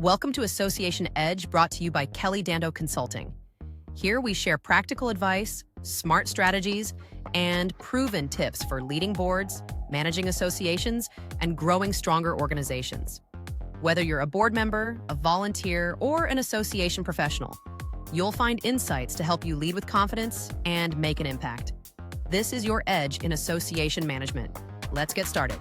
Welcome to Association Edge, brought to you by Kelly Dando Consulting. Here we share practical advice, smart strategies, and proven tips for leading boards, managing associations, and growing stronger organizations. Whether you're a board member, a volunteer, or an association professional, you'll find insights to help you lead with confidence and make an impact. This is your edge in association management. Let's get started.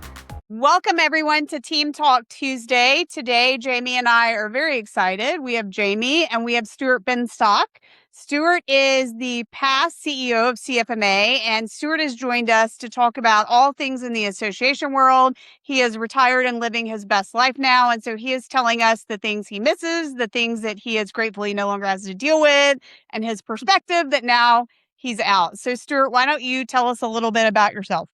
Welcome, everyone, to Team Talk Tuesday. Today, Jamie and I are very excited. We have Jamie and we have Stuart Binstock. Stuart is the past CEO of CFMA, and Stuart has joined us to talk about all things in the association world. He is retired and living his best life now, and so he is telling us the things he misses, the things that he is gratefully no longer has to deal with, and his perspective that now he's out. So, Stuart, why don't you tell us a little bit about yourself?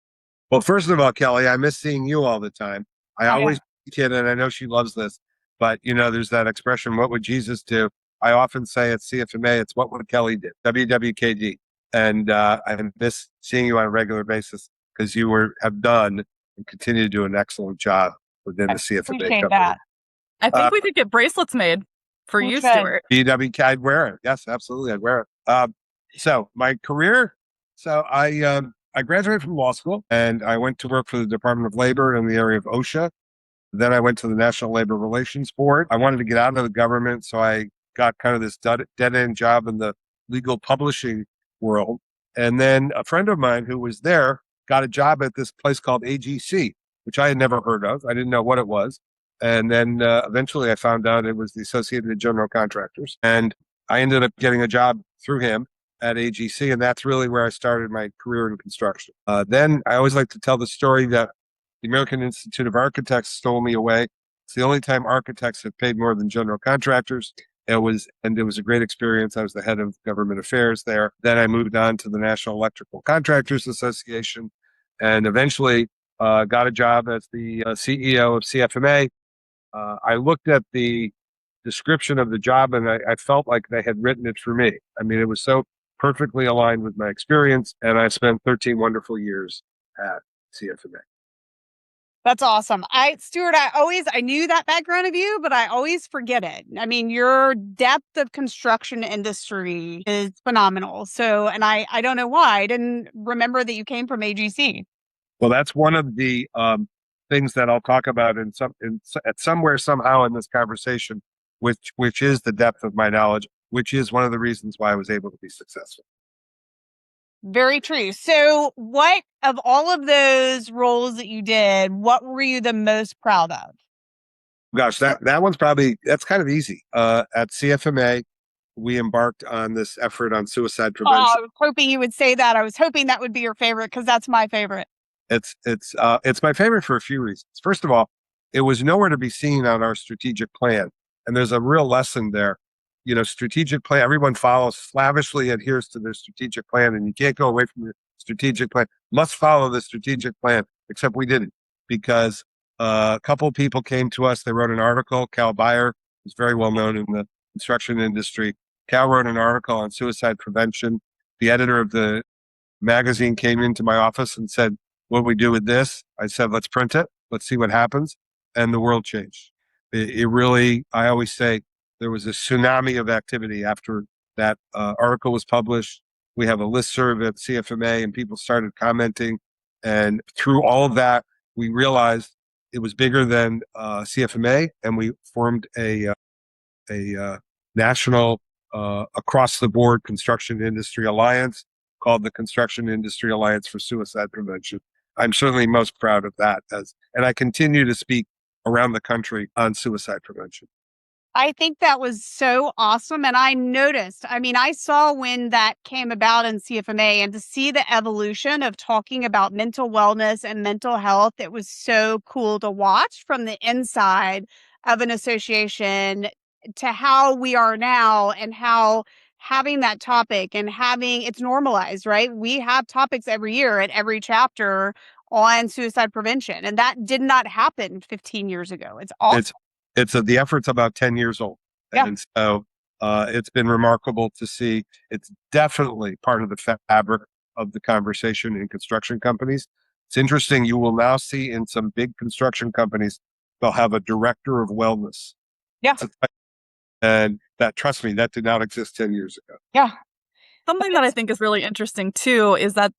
Well, first of all, Kelly, I miss seeing you all the time. I always kid, and I know she loves this, but there's that expression, what would Jesus do? I often say at CFMA, it's what would Kelly do? WWKD. And I miss seeing you on a regular basis because you have done and continue to do an excellent job within the CFMA company. That. I think we could get bracelets made for you, Stuart. BWK, I'd wear it. Yes, absolutely. I'd wear it. So my career, I graduated from law school and I went to work for the Department of Labor in the area of OSHA. Then I went to the National Labor Relations Board. I wanted to get out of the government, so I got kind of this dead-end job in the legal publishing world. And then a friend of mine who was there got a job at this place called AGC, which I had never heard of. I didn't know what it was. And then eventually I found out it was the Associated General Contractors. And I ended up getting a job through him at AGC, and that's really where I started my career in construction. Then I always like to tell the story that the American Institute of Architects stole me away. It's the only time architects have paid more than general contractors. It was a great experience. I was the head of government affairs there. Then I moved on to the National Electrical Contractors Association, and eventually got a job as the CEO of CFMA. I looked at the description of the job, and I felt like they had written it for me. I mean, it was so perfectly aligned with my experience, and I spent 13 wonderful years at CFMA. That's awesome. Stuart, I knew that background of you, but I always forget it. I mean, your depth of construction industry is phenomenal. So, and I don't know why I didn't remember that you came from AGC. Well, that's one of the things that I'll talk about somewhere, somehow in this conversation, which is the depth of my knowledge, which is one of the reasons why I was able to be successful. Very true. So what of all of those roles that you did, what were you the most proud of? Gosh, that one's that's kind of easy. At CFMA, we embarked on this effort on suicide prevention. Oh, I was hoping you would say that. I was hoping that would be your favorite because that's my favorite. It's my favorite for a few reasons. First of all, it was nowhere to be seen on our strategic plan. And there's a real lesson there. Strategic plan, everyone slavishly adheres to their strategic plan, and you can't go away from the strategic plan. Must follow the strategic plan, except we didn't, because a couple of people came to us. They wrote an article. Cal Beyer, who's very well known in the construction industry. Cal wrote an article on suicide prevention. The editor of the magazine came into my office and said, "What do we do with this?" I said, "Let's print it. Let's see what happens." And the world changed. It really, I always say, there was a tsunami of activity after that article was published. We have a listserv at CFMA, and people started commenting. And through all of that, we realized it was bigger than CFMA, and we formed a national across-the-board construction industry alliance called the Construction Industry Alliance for Suicide Prevention. I'm certainly most proud of that, and I continue to speak around the country on suicide prevention. I think that was so awesome. And I noticed, I saw when that came about in CFMA, and to see the evolution of talking about mental wellness and mental health, it was so cool to watch from the inside of an association to how we are now, and how having that topic and having it's normalized, right? We have topics every year at every chapter on suicide prevention. And that did not happen 15 years ago. It's awesome. The effort's about 10 years old. Yeah. And so it's been remarkable to see. It's definitely part of the fabric of the conversation in construction companies. It's interesting. You will now see in some big construction companies, they'll have a director of wellness. Yeah. And that, trust me, that did not exist 10 years ago. Yeah. Something that I think is really interesting too is that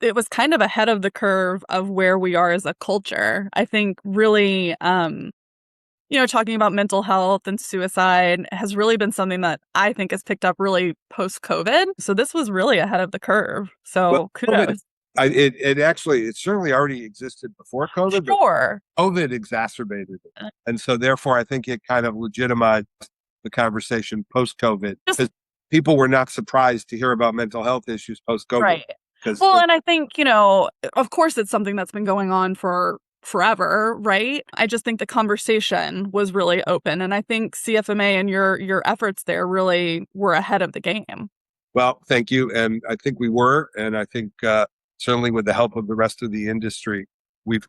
it was kind of ahead of the curve of where we are as a culture. I think really, talking about mental health and suicide has really been something that I think has picked up really post-COVID. So this was really ahead of the curve. So kudos. It certainly already existed before COVID, but Sure. COVID exacerbated it. And so therefore, I think it kind of legitimized the conversation post-COVID, because people were not surprised to hear about mental health issues post-COVID. Right. Well, and I think, of course it's something that's been going on for forever, right? I just think the conversation was really open. And I think CFMA and your efforts there really were ahead of the game. Well, thank you. And I think we were. And I think certainly with the help of the rest of the industry,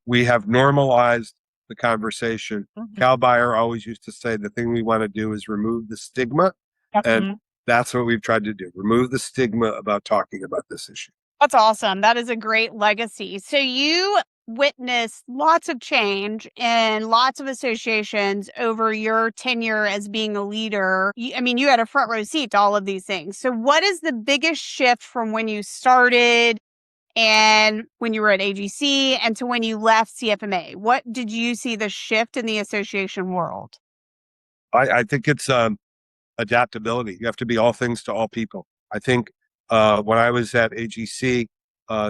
we have normalized the conversation. Mm-hmm. Cal Bayer always used to say the thing we want to do is remove the stigma. Yep. And that's what we've tried to do, remove the stigma about talking about this issue. That's awesome. That is a great legacy. So you witnessed lots of change in lots of associations over your tenure as being a leader. You had a front row seat to all of these things. So what is the biggest shift from when you started and when you were at AGC and to when you left CFMA? What did you see the shift in the association world? I think it's adaptability. You have to be all things to all people. I think when I was at AGC,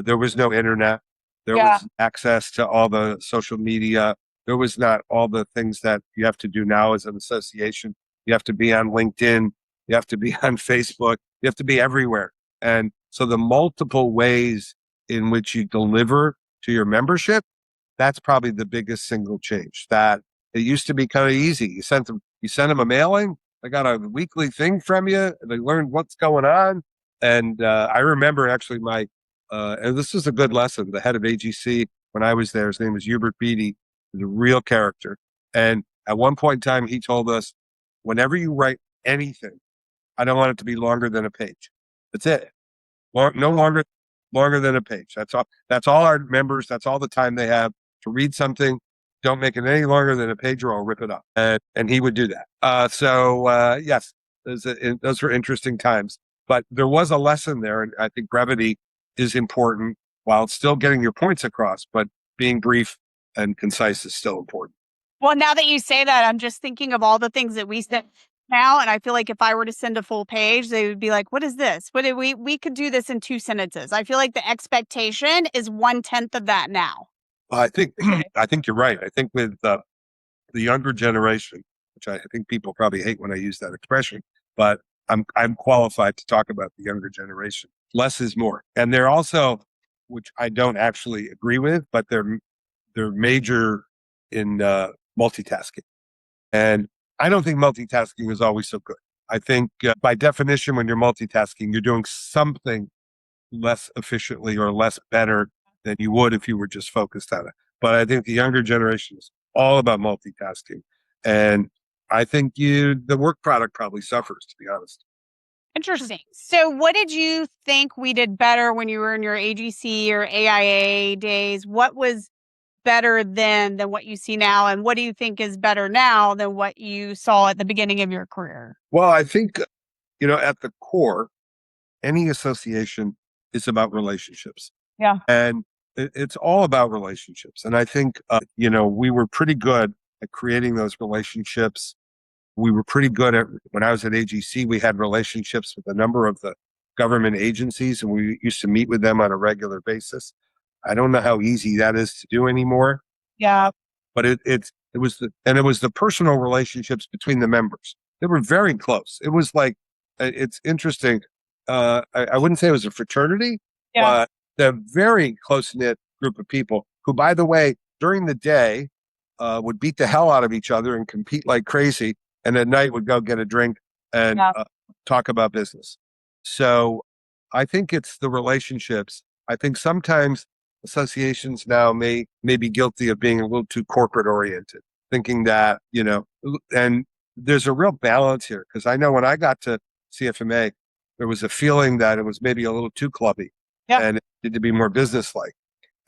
there was no internet. There was access to all the social media. There was not all the things that you have to do now as an association. You have to be on LinkedIn. You have to be on Facebook. You have to be everywhere. And so the multiple ways in which you deliver to your membership, that's probably the biggest single change. That it used to be kind of easy. You sent them a mailing. I got a weekly thing from you. And they learned what's going on. And I remember actually and this was a good lesson. The head of AGC, when I was there, his name was Hubert Beatty, was a real character. And at one point in time, he told us, whenever you write anything, I don't want it to be longer than a page. That's it. No longer than a page. That's all. That's all our members. That's all the time they have to read something. Don't make it any longer than a page or I'll rip it up. And he would do that. Yes, those were interesting times. But there was a lesson there. And I think brevity is important while still getting your points across. But being brief and concise is still important. Well, now that you say that, I'm just thinking of all the things that we said now. And I feel like if I were to send a full page, they would be like, what is this? We could do this in 2 sentences. I feel like the expectation is 1/10 of that now. I think you're right. I think with the younger generation, which I think people probably hate when I use that expression, but I'm qualified to talk about the younger generation. Less is more. And they're also, which I don't actually agree with, but they're major in multitasking. And I don't think multitasking is always so good. I think by definition, when you're multitasking, you're doing something less efficiently or less better than you would if you were just focused on it. But I think the younger generation is all about multitasking. And I think the work product probably suffers, to be honest. Interesting. So what did you think we did better when you were in your AGC or AIA days? What was better then than what you see now? And what do you think is better now than what you saw at the beginning of your career? Well, I think, at the core, any association is about relationships. Yeah. And it's all about relationships. And I think, we were pretty good at creating those relationships. We were pretty good at, when I was at AGC, we had relationships with a number of the government agencies, and we used to meet with them on a regular basis. I don't know how easy that is to do anymore. Yeah. But it was the personal relationships between the members. They were very close. It was like, it's interesting. I wouldn't say it was a fraternity, but they're very close-knit group of people who, by the way, during the day would beat the hell out of each other and compete like crazy. And at night would go get a drink and talk about business. So I think it's the relationships. I think sometimes associations now may be guilty of being a little too corporate oriented, thinking that, and there's a real balance here. Because I know when I got to CFMA, there was a feeling that it was maybe a little too clubby and it needed to be more businesslike.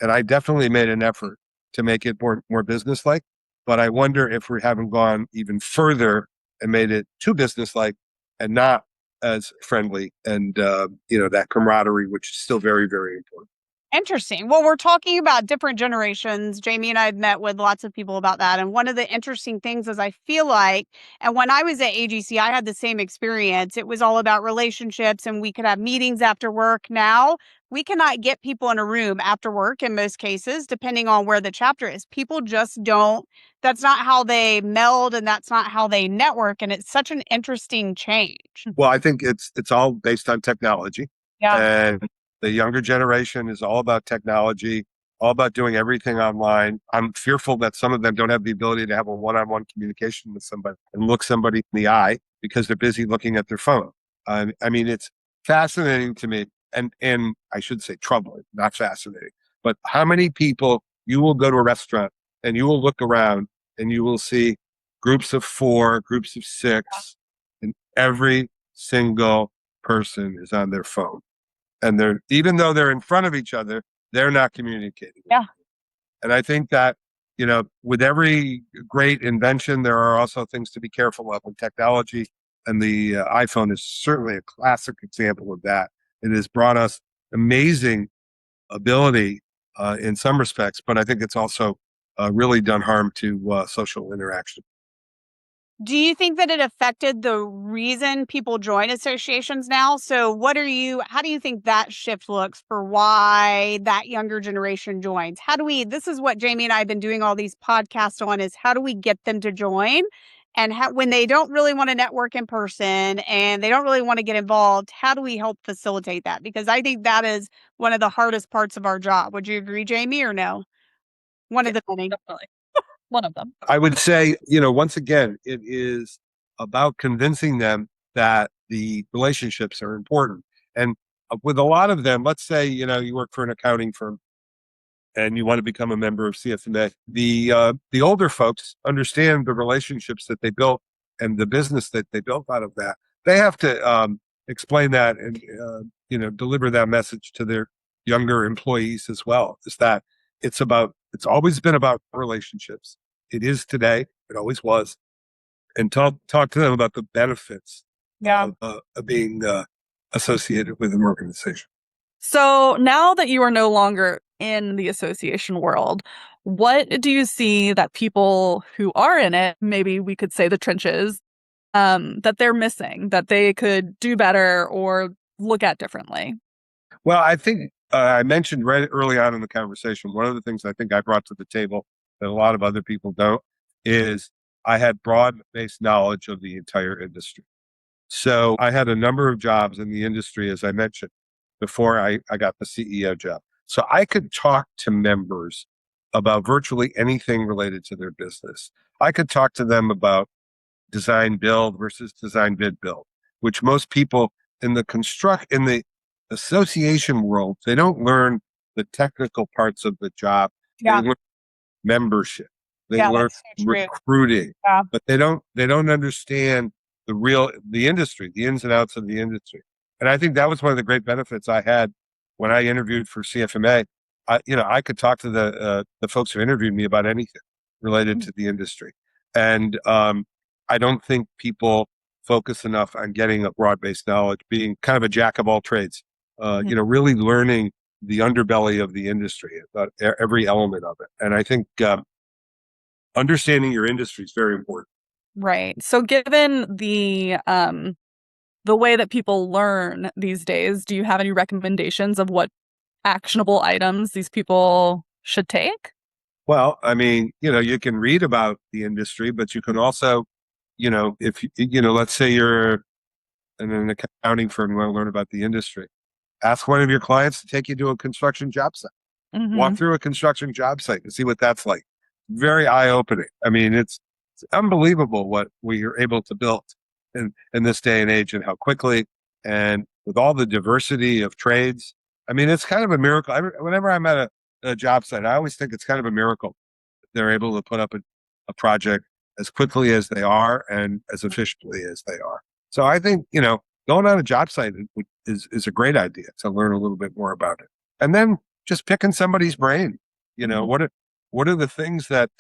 And I definitely made an effort to make it more businesslike. But I wonder if we haven't gone even further and made it too businesslike and not as friendly and, that camaraderie, which is still very, very important. Interesting. Well, we're talking about different generations. Jamie and I have met with lots of people about that. And one of the interesting things is I feel like, and when I was at AGC, I had the same experience. It was all about relationships and we could have meetings after work. Now we cannot get people in a room after work in most cases, depending on where the chapter is. People just don't, that's not how they meld and that's not how they network. And it's such an interesting change. Well, I think it's all based on technology. Yeah. And the younger generation is all about technology, all about doing everything online. I'm fearful that some of them don't have the ability to have a one-on-one communication with somebody and look somebody in the eye because they're busy looking at their phone. I mean, it's fascinating to me, and I should say troubling, not fascinating. But how many people you will go to a restaurant and you will look around and you will see groups of 4, groups of 6, and every single person is on their phone. And even though they're in front of each other, they're not communicating. Yeah. And I think that, with every great invention, there are also things to be careful of in technology. And the iPhone is certainly a classic example of that. It has brought us amazing ability in some respects, but I think it's also really done harm to social interaction. Do you think that it affected the reason people join associations now? So how do you think that shift looks for why that younger generation joins? This is what Jamie and I have been doing all these podcasts on, is how do we get them to join? And when they don't really want to network in person and they don't really want to get involved, how do we help facilitate that? Because I think that is one of the hardest parts of our job. Would you agree, Jamie, or no? One of the many. Definitely. One of them. I would say, once again, it is about convincing them that the relationships are important. And with a lot of them, let's say, you work for an accounting firm and you want to become a member of CFMA. The older folks understand the relationships that they built and the business that they built out of that. They have to explain that and, deliver that message to their younger employees as well. Is that it's always been about relationships. It is today. It always was. And talk to them about the benefits of being associated with an organization. So now that you are no longer in the association world, what do you see that people who are in it, maybe we could say the trenches, that they're missing, that they could do better or look at differently? Well, I think I mentioned right early on in the conversation, one of the things I think I brought to the table that a lot of other people don't is I had broad-based knowledge of the entire industry. So I had a number of jobs in the industry, as I mentioned, before I got the CEO job. So I could talk to members about virtually anything related to their business. I could talk to them about design build versus design bid build, which most people in the association world, they don't learn the technical parts of the job. Yeah. They learn membership. They Yeah, learn that's so true. recruiting, Yeah. but they don't understand the industry, the ins and outs of the industry. And I think that was one of the great benefits I had when I interviewed for CFMA. I could talk to the folks who interviewed me about anything related to the industry. And I don't think people focus enough on getting a broad-based knowledge, being kind of a jack of all trades, really learning the underbelly of the industry, about every element of it. And I think understanding your industry is very important. Right. So given the way that people learn these days, do you have any recommendations of what actionable items these people should take? Well, I mean, you can read about the industry, but you can also, if let's say you're in an accounting firm, you want to learn about the industry, ask one of your clients to take you to a construction job site. Mm-hmm. Walk through a construction job site and see what that's like. Very eye-opening. I mean, it's unbelievable what we are able to build in this day and age and how quickly and with all the diversity of trades. I mean, it's kind of a miracle. Whenever I'm at a job site, I always think it's kind of a miracle that they're able to put up a project as quickly as they are and as efficiently as they are. So I think, going on a job site is a great idea to learn a little bit more about it. And then just picking somebody's brain, what are the things that,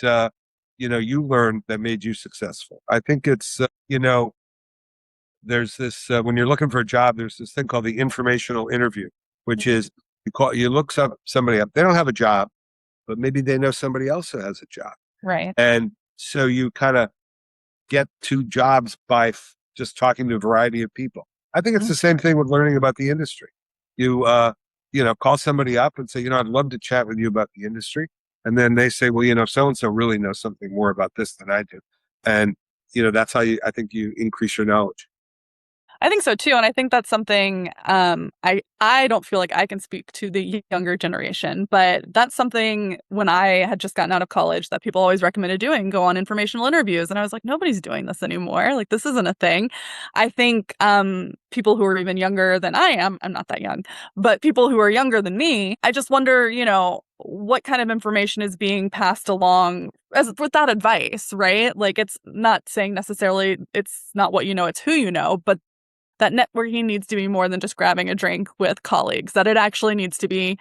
you learned that made you successful? I think it's, there's this, when you're looking for a job, there's this thing called the informational interview, which is you look somebody up. They don't have a job, but maybe they know somebody else who has a job. Right. And so you kind of get to jobs by just talking to a variety of people. I think it's the same thing with learning about the industry. You, call somebody up and say, I'd love to chat with you about the industry. And then they say, well, so-and-so really knows something more about this than I do. And, that's how I think you increase your knowledge. I think so too. And I think that's something I don't feel like I can speak to the younger generation, but that's something when I had just gotten out of college that people always recommended doing, go on informational interviews. And I was like, nobody's doing this anymore. Like, this isn't a thing. I think people who are even younger than I am, I'm not that young, but people who are younger than me, I just wonder, what kind of information is being passed along with that advice, right? Like, it's not saying necessarily it's not what you know, it's who you know, but that networking needs to be more than just grabbing a drink with colleagues, that it actually needs to be,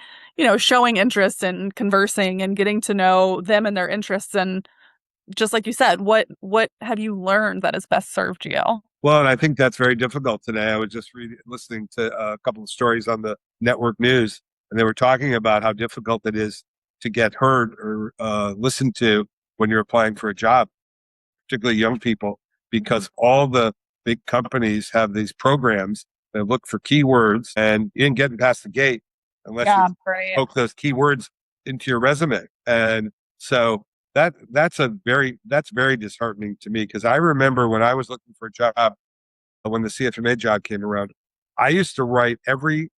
showing interest and conversing and getting to know them and their interests. And just like you said, what have you learned that has best served you? Well, and I think that's very difficult today. I was just listening to a couple of stories on the network news, and they were talking about how difficult it is to get heard or listened to when you're applying for a job, particularly young people, because all the big companies have these programs that look for keywords, and you ain't getting past the gate unless you poke those keywords into your resume. And so that's very disheartening to me, because I remember when I was looking for a job, when the CFMA job came around, I used to write every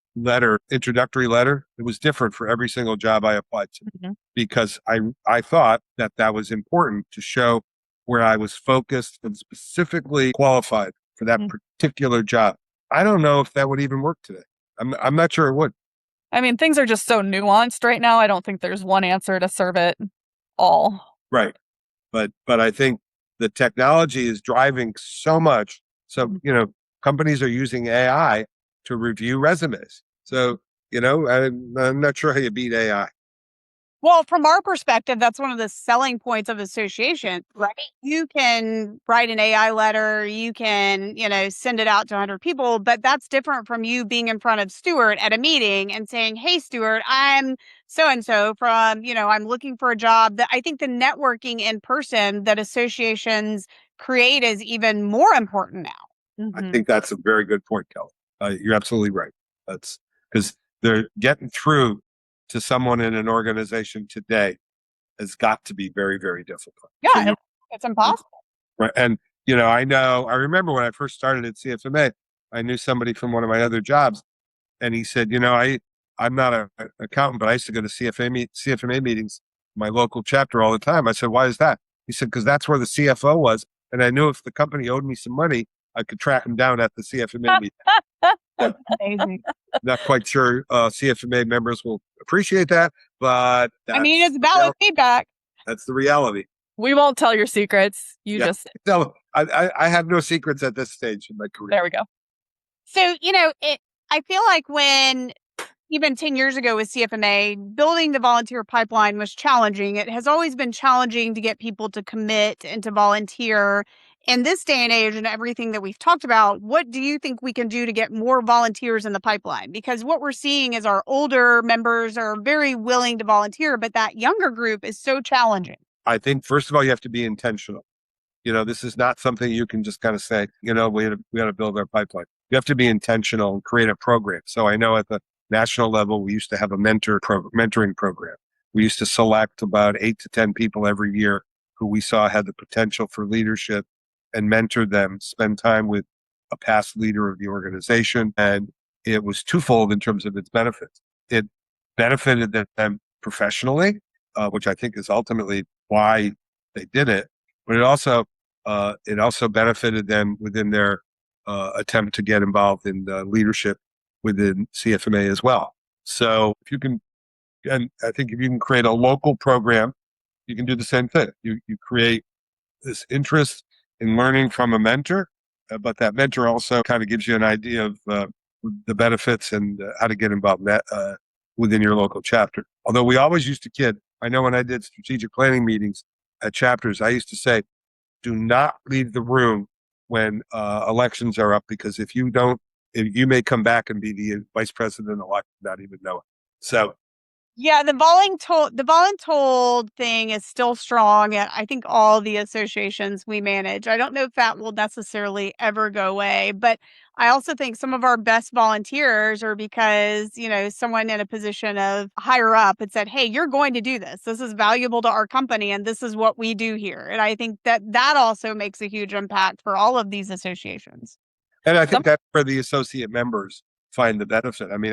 introductory letter. It was different for every single job I applied to, because I thought that was important to show where I was focused and specifically qualified for that particular job. I don't know if that would even work today. I'm not sure it would. I mean, things are just so nuanced right now. I don't think there's one answer to serve it all. Right. But I think the technology is driving so much. So, companies are using AI to review resumes. So, I'm not sure how you beat AI. Well, from our perspective, that's one of the selling points of association, right? You can write an AI letter, you can, send it out to 100 people, but that's different from you being in front of Stuart at a meeting and saying, hey, Stuart, I'm so-and-so from, I'm looking for a job. That I think the networking in person that associations create is even more important now. I think that's a very good point, Kelly. You're absolutely right. That's because they're getting through to someone in an organization today has got to be very, very difficult. Yeah, so it's impossible. Right. And, I remember when I first started at CFMA, I knew somebody from one of my other jobs, and he said, I'm not an accountant, but I used to go to CFMA meetings, my local chapter, all the time. I said, why is that? He said, because that's where the CFO was. And I knew if the company owed me some money, I could track him down at the CFMA meeting. Amazing. Not quite sure CFMA members will appreciate that, but it's valid feedback. That's the reality. We won't tell your secrets. I have no secrets at this stage in my career. There we go. So, I feel like when even 10 years ago with CFMA, building the volunteer pipeline was challenging. It has always been challenging to get people to commit and to volunteer. In this day and age and everything that we've talked about, what do you think we can do to get more volunteers in the pipeline? Because what we're seeing is our older members are very willing to volunteer, but that younger group is so challenging. I think, first of all, you have to be intentional. This is not something you can just kind of say, we got to build our pipeline. You have to be intentional and create a program. So I know at the national level, we used to have a mentoring program. We used to select about 8 to 10 people every year who we saw had the potential for leadership, and mentor them, spend time with a past leader of the organization. And it was twofold in terms of its benefits. It benefited them professionally, which I think is ultimately why they did it. But it also benefited them within their attempt to get involved in leadership within CFMA as well. So if you can, and I think if you can create a local program, you can do the same thing. You create this interest in learning from a mentor, but that mentor also kind of gives you an idea of the benefits and how to get involved in that within your local chapter. Although we always used to kid. I know when I did strategic planning meetings, at chapters, I used to say, do not leave the room when elections are up, because if you don't, you may come back and be the vice president elect, not even know it. So Yeah, the voluntold thing is still strong at I think all the associations we manage. I don't know if that will necessarily ever go away, but I also think some of our best volunteers are because, someone in a position of higher up had said, "Hey, you're going to do this. This is valuable to our company and this is what we do here." And I think that also makes a huge impact for all of these associations. and I think that's where the associate members find the benefit. I mean,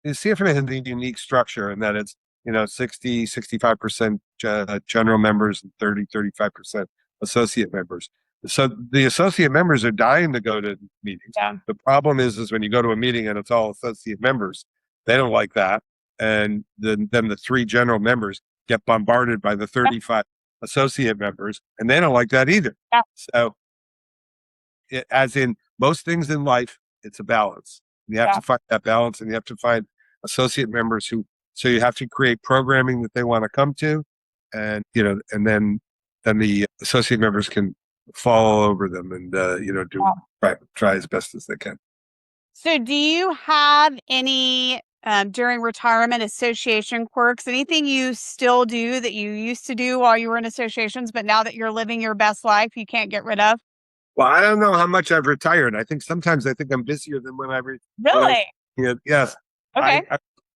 the CFMA has a unique structure in that it's, 60, 65% general members and 30, 35% associate members. So the associate members are dying to go to meetings. Yeah. The problem is when you go to a meeting and it's all associate members, they don't like that. And then the 3 general members get bombarded by the 35 associate members, and they don't like that either. Yeah. So as in most things in life, it's a balance. You have to find that balance, and you have to find associate members so you have to create programming that they want to come to, and and then the associate members can fall over them and try as best as they can. So do you have any during retirement association quirks, anything you still do that you used to do while you were in associations, but now that you're living your best life, you can't get rid of? Well, I don't know how much I've retired. I think I'm busier than when I Really? Yes. Okay.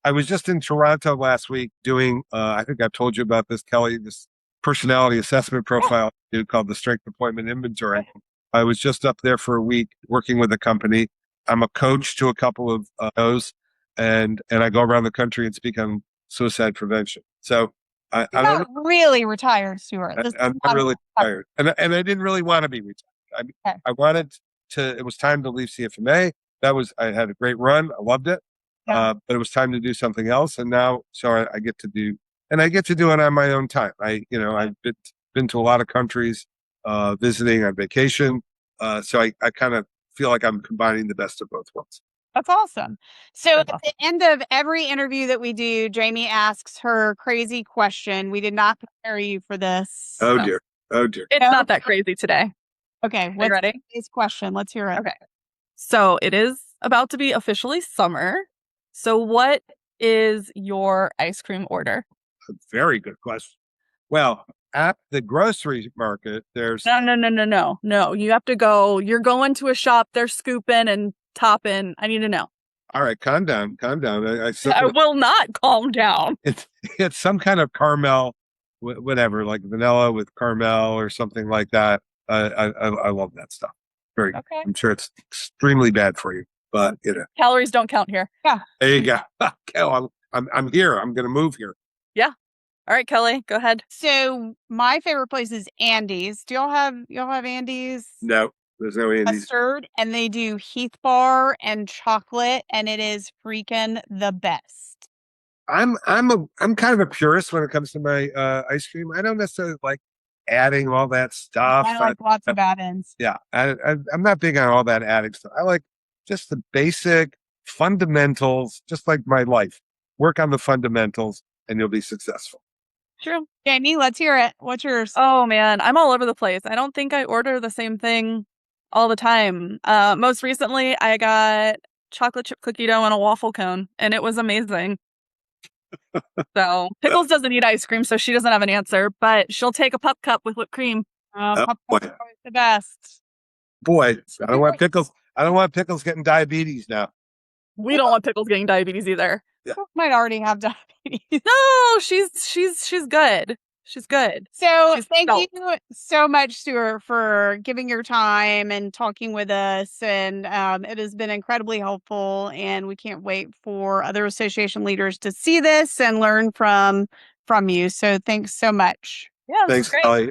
I was just in Toronto last week doing, I think I've told you about this, Kelly, this personality assessment profile called the Strength Appointment Inventory. I was just up there for a week working with a company. I'm a coach to a couple of those, and I go around the country and speak on suicide prevention. So I don't not really retired, Stuart. I'm not really tired. And I didn't really want to be retired. I wanted to, it was time to leave CFMA. I had a great run. I loved it. Yeah. But it was time to do something else. And now, so I get to do it on my own time. I've been to a lot of countries, visiting on vacation. So I kind of feel like I'm combining the best of both worlds. That's awesome. So at the end of every interview that we do, Jamie asks her crazy question. We did not prepare you for this. Oh dear. It's not that crazy today. Okay. What's ready? His question? Let's hear it. Okay. So it is about to be officially summer. So what is your ice cream order? A very good question. Well, at the grocery market, there's No. You have to go. You're going to a shop. They're scooping and topping. I need to know. All right, calm down. I will not calm down. It's some kind of caramel, whatever, like vanilla with caramel or something like that. I love that stuff. Very. Okay. I'm sure it's extremely bad for you, but calories don't count here. Yeah. There you go. I'm here. I'm going to move here. Yeah. All right, Kelly, go ahead. So my favorite place is Andy's. Do y'all have Andy's? No, there's no Andy's. Custard, and they do Heath bar and chocolate, and it is freaking the best. I'm kind of a purist when it comes to my ice cream. I don't necessarily like adding all that stuff. I like lots of add-ins. Yeah, I'm not big on all that adding stuff. I like just the basic fundamentals, just like my life. Work on the fundamentals, and you'll be successful. True. Jamie, let's hear it. What's yours? Oh, man. I'm all over the place. I don't think I order the same thing all the time. Most recently, I got chocolate chip cookie dough and a waffle cone, and it was amazing. So Pickles doesn't eat ice cream, so she doesn't have an answer, but she'll take a pup cup with whipped cream. Pup cups are always the best. Boy, I don't want Pickles. I don't want Pickles getting diabetes now. We don't want Pickles getting diabetes either. Yeah. Might already have diabetes. No, she's good. She's good. So thank you so much, Stuart, for giving your time and talking with us. And it has been incredibly helpful. And we can't wait for other association leaders to see this and learn from you. So thanks so much. Yeah, thanks, Kelly.